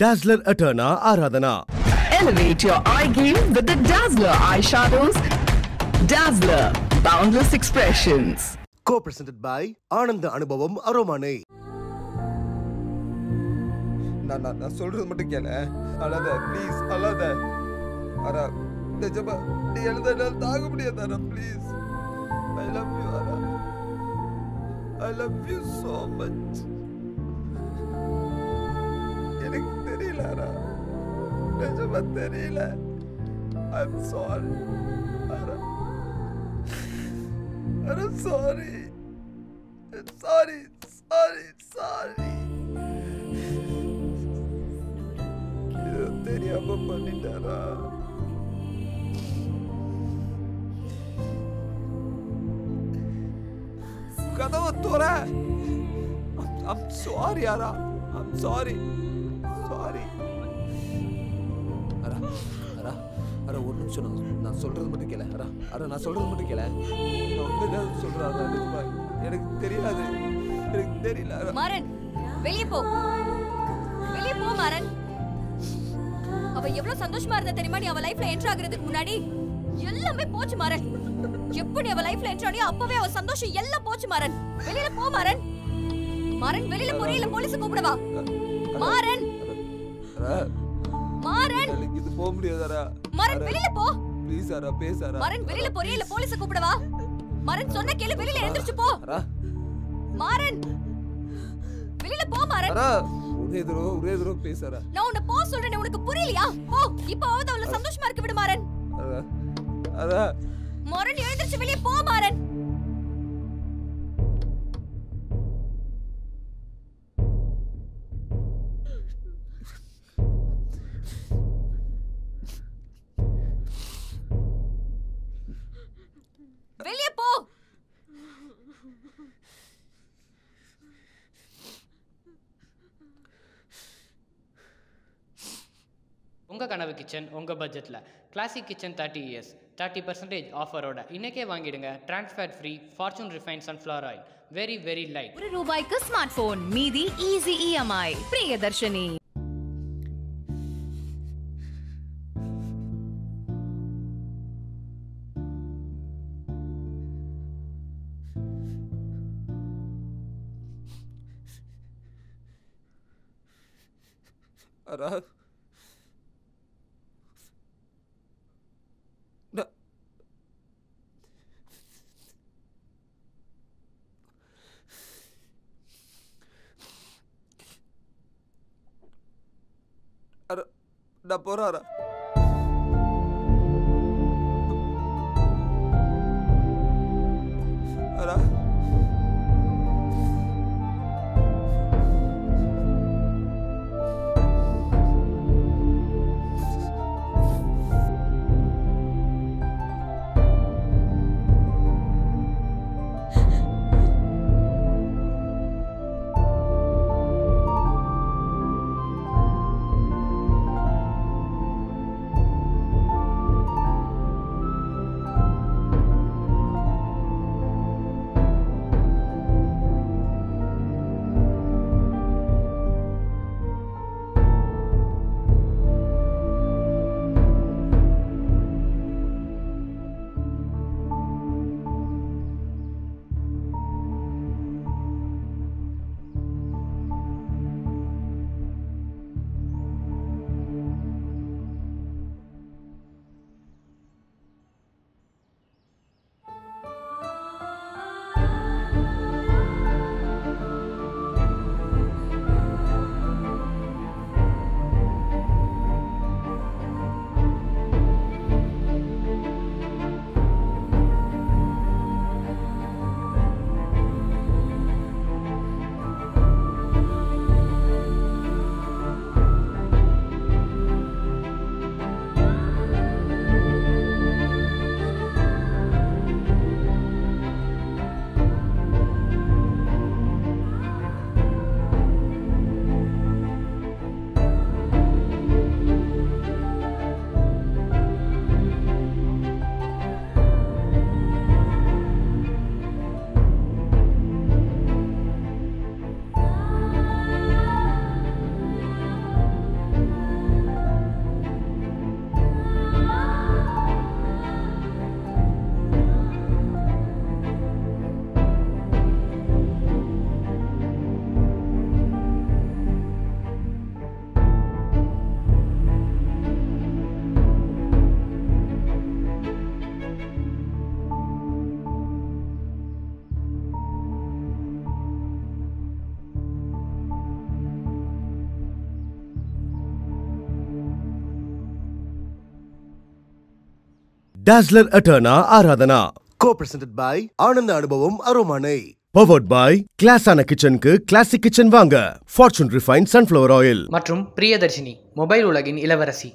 Dazzler Eterna Aradhana. Elevate your eye game with the Dazzler eyeshadows. Dazzler, boundless expressions. Co-presented by Ananda Anubhavam Aromane. நான் சொல்றது மட்டும் கேள. அழாத please, அழாத. அரா நிஜமா நீ எழுத தாங்க முடியாது Ara, please. I love you Ara. I love you so much. எனக்கு தெரியல அரா, நிஜமா தெரியல. I'm sorry Ara. I'm sorry. Sorry. தெரியாம பண்ணிட்டாரா? கதவை தோற. I'm sorry Ara. I'm sorry. அரா ஒரு நிமிஷம் நான் சொல்றது மட்டும் கேள. அரா நான் சொல்றது மட்டும் கேள. நான் உண்மைதான் சொல்றேன். எனக்கு தெரியாது, எனக்கு தெரியல. மாறன் வெளியே போ மாறன். அவ எவ்வளவு சந்தோஷமா இருந்தா தெரியுமா? நீ அவ லைஃப்ல என்டர் ஆகுறதுக்கு முன்னாடி எல்லாமே போச்சு மாறன். எப்ப நீ அவ லைஃப்ல என்டர் ஆனியோ அப்பவே அவ சந்தோஷம் எல்லாம் போச்சு மாறன். வெளியில போ மாறன். வெளியில போறீல போலீஸ் கூப்பிடவா? மாறன் இது போக முடியாதடா. மாறன் வெளியில போ ப்ளீஸ் அரா, பேசறா. மாறன் வெளியில போறீல போலீஸ் கூப்பிடவா? மாறன் சொன்ன கேளு, வெளியில எந்திரச்சு போ. மாறன் வெளியில போ மாறன். ஒரே தடவை பேசறா. நான் உன்னை போ சொல்றேன், உனக்கு புரியலையா? போ இப்போவாவது அவள சந்தோஷமா இருக்க விடு மாறன். மாறன் எழுந்திருச்சு வெளியே போ மாறன். வெளியே போ. உங்கள் கனவு கிச்சன் உங்கள் பட்ஜெட்டில் கிளாசிக் கிச்சன் 30 years 30% ஆஃபரோட இன்னைக்கே வாங்கிடுங்க. Trans fat free Fortune refined sunflower oil, very very light. ₹1 smartphone, மீதி ஈஸி EMI. பிரியதர்ஷினி. அரா நான் போறாரா? அரா Dazzler Eterna Aradhana. Co-presented by ஆனந்த அனுபவம் அரோமானை. Powered by கிளாஸான கிச்சனுக்கு கிளாசிக் கிச்சன் வாங்க. Fortune Refined Sunflower Oil. மற்றும் பிரியதர்ஷினி மொபைல் உலகின் இளவரசி.